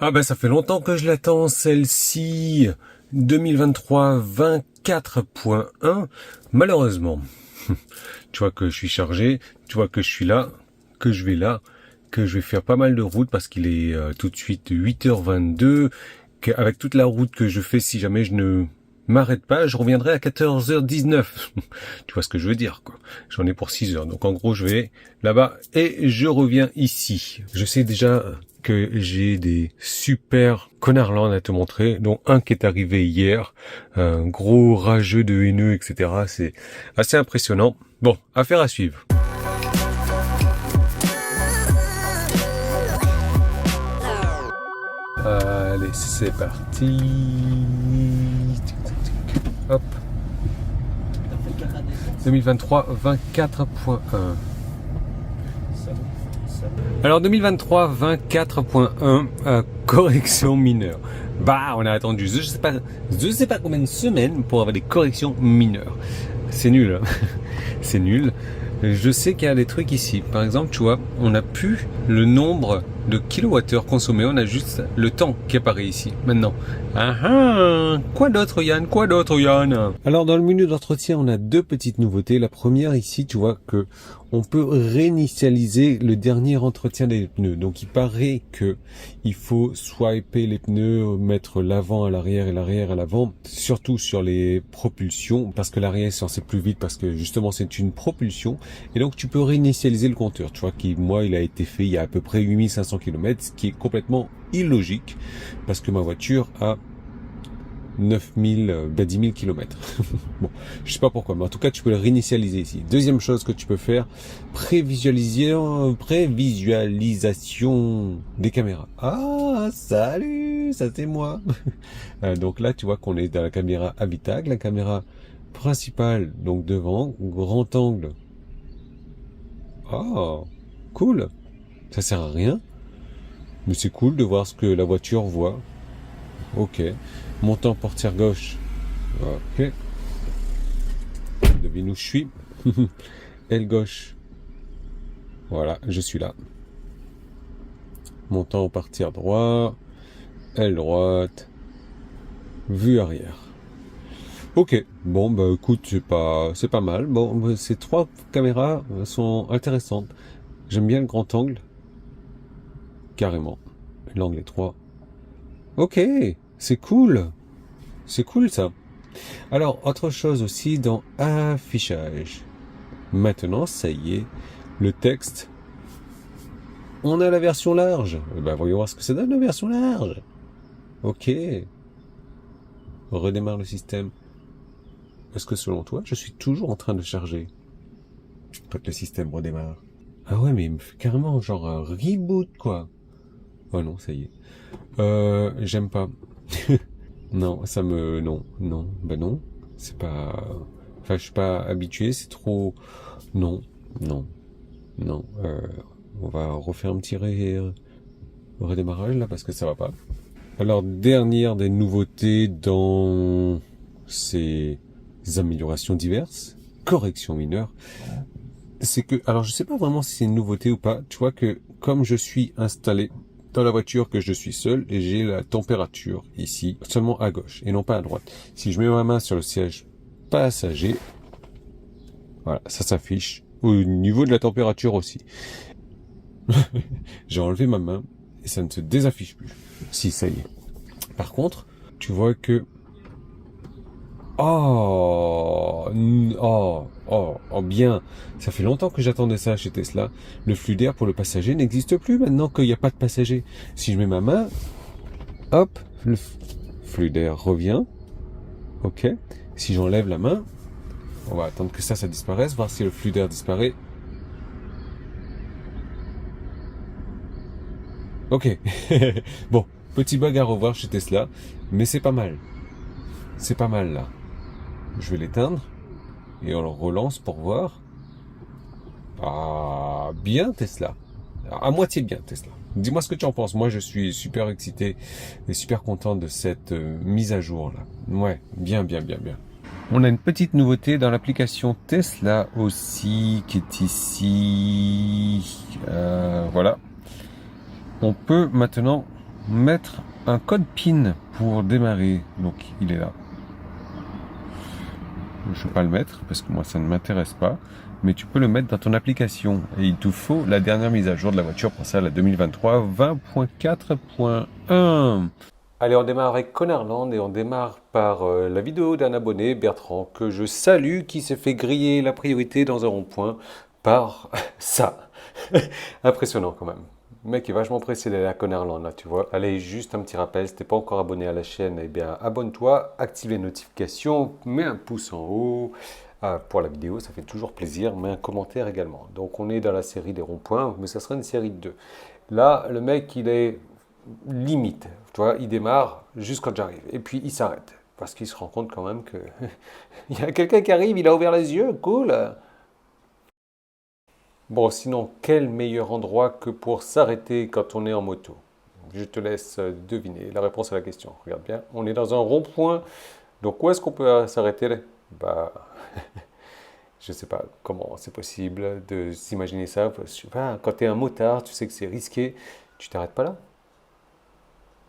Ah ben ça fait longtemps que je l'attends, celle-ci, 2023 24.1. Malheureusement, tu vois que je suis chargé, tu vois que je suis là, que je vais là, que je vais faire pas mal de route parce qu'il est tout de suite 8h22, qu'avec toute la route que je fais, si jamais je ne m'arrête pas, je reviendrai à 14h19. Tu vois ce que je veux dire, quoi. J'en ai pour 6 heures. Donc en gros, je vais là-bas et je reviens ici. Je sais déjà que j'ai des super connards à te montrer, dont un qui est arrivé hier, un gros rageux de haineux, etc. C'est assez impressionnant. Bon, affaire à suivre. Allez, c'est parti. Hop. 2023 24.1. Alors 2023 24.1 correction mineure. Bah, on a attendu je sais pas combien de semaines pour avoir des corrections mineures. C'est nul. Hein. C'est nul. Je sais qu'il y a des trucs ici. Par exemple, tu vois, on n'a plus le nombre de kilowattheures consommés, on a juste le temps qui apparaît ici, maintenant. Ah ah, quoi d'autre Yann? Quoi d'autre Yann? Alors dans le menu d'entretien, on a deux petites nouveautés. La première ici, tu vois que on peut réinitialiser le dernier entretien des pneus. Donc il paraît que il faut swiper les pneus, mettre l'avant à l'arrière et l'arrière à l'avant, surtout sur les propulsions, parce que l'arrière est censé plus vite, parce que justement c'est une propulsion. Et donc tu peux réinitialiser le compteur. Tu vois qui moi il a été fait il y a à peu près 8500 km, ce qui est complètement illogique, parce que ma voiture a 10 000 km. Bon, je sais pas pourquoi, mais en tout cas, tu peux le réinitialiser ici. Deuxième chose que tu peux faire, prévisualisation des caméras. Ah, salut, ça c'est moi. Donc là, tu vois qu'on est dans la caméra habitable, la caméra principale, donc devant, grand angle. Oh, cool. Ça sert à rien, mais c'est cool de voir ce que la voiture voit. Ok. Montant portière gauche. Ok. Devine où je suis. Aile gauche. Voilà, je suis là. Montant portière droit. Aile droite. Vue arrière. Ok. Bon, bah écoute, c'est pas mal. Bon, ces trois caméras sont intéressantes. J'aime bien le grand angle. Carrément. L'angle étroit. Ok. C'est cool. C'est cool ça. Alors, autre chose aussi dans affichage. Maintenant, ça y est, le texte. On a la version large. Ben, voyons voir ce que ça donne la version large. Ok. Redémarre le système. Est-ce que selon toi, je suis toujours en train de charger? Toi que le système redémarre. Ah ouais, mais il me fait carrément genre un reboot, quoi. Oh non, ça y est. J'aime pas. Non, non, ben non. C'est pas, enfin, je suis pas habitué, c'est trop, non. On va refaire un petit redémarrage, là, parce que ça va pas. Alors, dernière des nouveautés dans ces améliorations diverses, corrections mineures, c'est que, alors je sais pas vraiment si c'est une nouveauté ou pas, tu vois que, comme je suis installé dans la voiture, que je suis seul, et j'ai la température ici, seulement à gauche, et non pas à droite. Si je mets ma main sur le siège passager, voilà, ça s'affiche, au niveau de la température aussi. J'ai enlevé ma main, et ça ne se désaffiche plus. Si, ça y est. Par contre, tu vois que, bien. Ça fait longtemps que j'attendais ça chez Tesla. Le flux d'air pour le passager n'existe plus maintenant qu'il n'y a pas de passager. Si je mets ma main, hop, le flux d'air revient. Ok. Si j'enlève la main, on va attendre que ça disparaisse, voir si le flux d'air disparaît. Ok. Bon, petit bug à revoir chez Tesla, mais c'est pas mal. C'est pas mal là. Je vais l'éteindre et on le relance pour voir. Ah, bien Tesla. À moitié bien Tesla. Dis-moi ce que tu en penses. Moi, je suis super excité et super content de cette mise à jour là. Ouais, bien. On a une petite nouveauté dans l'application Tesla aussi qui est ici. Voilà. On peut maintenant mettre un code PIN pour démarrer. Donc il est là. Je ne vais pas le mettre parce que moi ça ne m'intéresse pas. Mais tu peux le mettre dans ton application. Et il te faut la dernière mise à jour de la voiture pour ça, la 2023 20.4.1. Allez, on démarre avec Connerland et on démarre par la vidéo d'un abonné, Bertrand, que je salue, qui s'est fait griller la priorité dans un rond-point par ça. Impressionnant quand même. Le mec est vachement pressé d'aller à Connerland là, tu vois. Allez, juste un petit rappel, si t'es pas encore abonné à la chaîne, eh bien abonne-toi, active les notifications, mets un pouce en haut pour la vidéo, ça fait toujours plaisir, mets un commentaire également. Donc on est dans la série des ronds-points, mais ça sera une série de 2. Là, le mec, il est limite, tu vois, il démarre juste quand j'arrive, et puis il s'arrête, parce qu'il se rend compte quand même que il y a quelqu'un qui arrive, il a ouvert les yeux, cool. Bon, sinon, quel meilleur endroit que pour s'arrêter quand on est en moto? Je te laisse deviner la réponse à la question. Regarde bien, on est dans un rond-point. Donc, où est-ce qu'on peut s'arrêter là? Bah, je ne sais pas comment c'est possible de s'imaginer ça. Je sais pas, quand tu es un motard, tu sais que c'est risqué. Tu t'arrêtes pas là?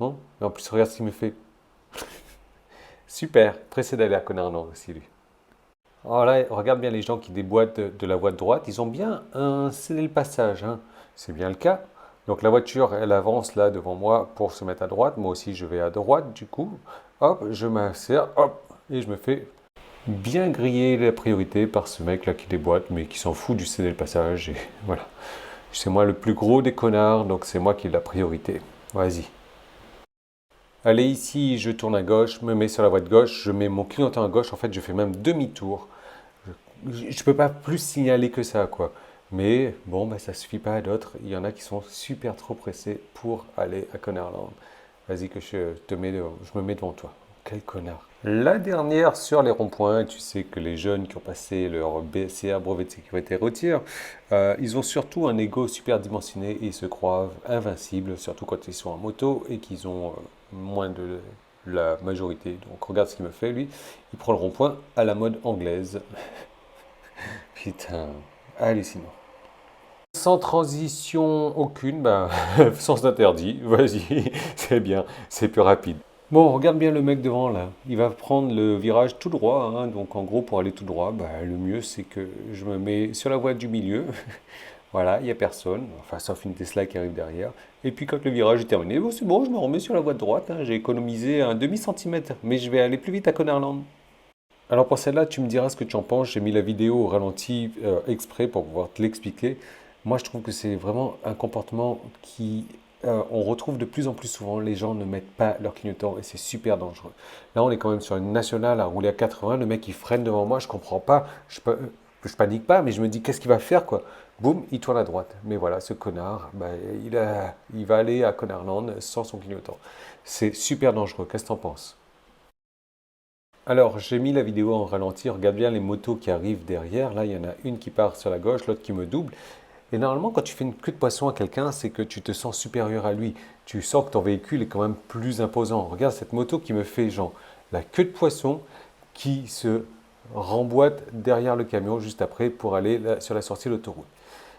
Non? Et en plus, regarde ce qu'il me fait. Super, pressé d'aller à Conarnon aussi, lui. Oh là, regarde bien les gens qui déboîtent de la voie de droite, ils ont bien scellé le passage, hein. C'est bien le cas. Donc la voiture, elle avance là devant moi pour se mettre à droite. Moi aussi, je vais à droite, du coup. Hop, je m'insère, hop, et je me fais bien griller la priorité par ce mec là qui déboîte, mais qui s'en fout du céder le passage. Et voilà. C'est moi le plus gros des connards, donc c'est moi qui ai la priorité. Vas-y. Allez, ici, je tourne à gauche, me mets sur la voie de gauche, je mets mon clignotant à gauche, en fait, je fais même demi-tour. Je ne peux pas plus signaler que ça, quoi. Mais bon, bah, ça suffit pas à d'autres. Il y en a qui sont super trop pressés pour aller à Connerland. Vas-y que je me mets devant toi. Quel connard. La dernière sur les ronds-points, tu sais que les jeunes qui ont passé leur BCA, brevet de sécurité routière, ils ont surtout un ego super dimensionné et ils se croient invincibles, surtout quand ils sont en moto et qu'ils ont moins de la majorité. Donc regarde ce qu'il me fait lui, il prend le rond-point à la mode anglaise. Putain, hallucinant. Sans transition aucune, bah, sens interdit, vas-y, c'est bien, c'est plus rapide. Bon, regarde bien le mec devant là. Il va prendre le virage tout droit, hein. Donc en gros, pour aller tout droit, bah, le mieux c'est que je me mets sur la voie du milieu. Voilà, il n'y a personne, enfin sauf une Tesla qui arrive derrière. Et puis quand le virage est terminé, bon, c'est bon, je me remets sur la voie de droite, hein. J'ai économisé un demi-centimètre, mais je vais aller plus vite à Connerland. Alors pour celle-là, tu me diras ce que tu en penses. J'ai mis la vidéo au ralenti exprès pour pouvoir te l'expliquer. Moi, je trouve que c'est vraiment un comportement qui on retrouve de plus en plus souvent. Les gens ne mettent pas leur clignotant et c'est super dangereux. Là, on est quand même sur une nationale à rouler à 80. Le mec, il freine devant moi. Je comprends pas. Je panique pas, mais je me dis qu'est-ce qu'il va faire quoi. Boum, il tourne à droite. Mais voilà, ce connard, bah, il va aller à Connerland sans son clignotant. C'est super dangereux. Qu'est-ce que t'en penses? Alors, j'ai mis la vidéo en ralenti, regarde bien les motos qui arrivent derrière. Là, il y en a une qui part sur la gauche, l'autre qui me double. Et normalement, quand tu fais une queue de poisson à quelqu'un, c'est que tu te sens supérieur à lui. Tu sens que ton véhicule est quand même plus imposant. Regarde cette moto qui me fait, genre, la queue de poisson qui se remboîte derrière le camion juste après pour aller sur la sortie de l'autoroute.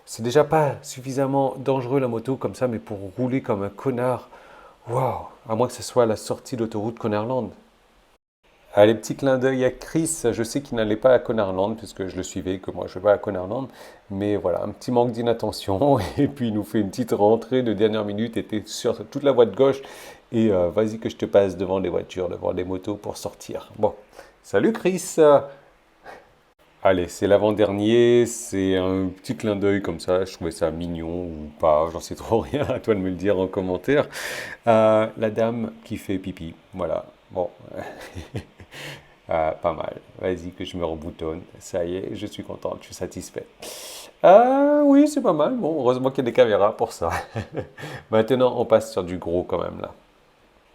C'est déjà pas suffisamment dangereux la moto comme ça, mais pour rouler comme un connard, waouh, à moins que ce soit la sortie d'autoroute Connerland. Allez, petit clin d'œil à Chris. Je sais qu'il n'allait pas à Connerland, puisque je le suivais, que moi je vais à Connerland. Mais voilà, un petit manque d'inattention. Et puis il nous fait une petite rentrée de dernière minute. Était sur toute la voie de gauche. Et vas-y que je te passe devant les voitures, devant les motos pour sortir. Bon, salut Chris. Allez, c'est l'avant-dernier. C'est un petit clin d'œil comme ça. Je trouvais ça mignon ou pas. J'en sais trop rien. À toi de me le dire en commentaire. La dame qui fait pipi. Voilà. Bon. Ah, pas mal. Vas-y que je me reboutonne. Ça y est, je suis content, je suis satisfait. Ah oui, c'est pas mal. Bon, heureusement qu'il y a des caméras pour ça. Maintenant, on passe sur du gros quand même là.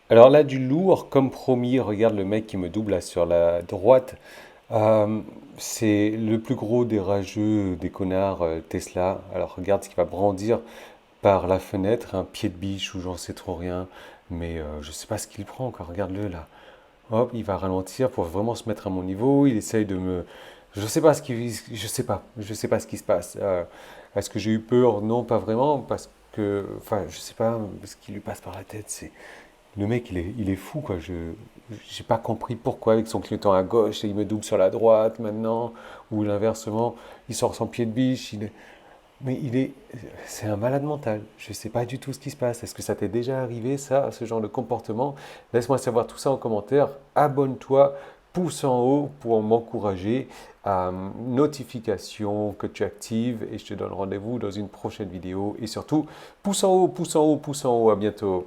Alors là, du lourd, comme promis, regarde le mec qui me double là sur la droite. Euh, c'est le plus gros des rageux, des connards Tesla. Alors regarde ce qu'il va brandir par la fenêtre, un pied de biche ou j'en sais trop rien. Mais je sais pas ce qu'il prend encore. Regarde-le là. Hop, il va ralentir pour vraiment se mettre à mon niveau. Il essaye de me. Je sais pas ce qui, je sais pas ce qui se passe. Est-ce que j'ai eu peur? Non, pas vraiment, parce enfin, je sais pas ce qui lui passe par la tête. Le mec, il est fou, quoi. J'ai pas compris pourquoi avec son clignotant à gauche et il me double sur la droite maintenant, ou l'inversement, il sort son pied de biche. Mais c'est un malade mental. Je sais pas du tout ce qui se passe. Est-ce que ça t'est déjà arrivé, ça, ce genre de comportement? Laisse-moi savoir tout ça en commentaire. Abonne-toi, pouce en haut pour m'encourager, notification que tu actives et je te donne rendez-vous dans une prochaine vidéo. Et surtout, pouce en haut, pouce en haut, pouce en haut. À bientôt.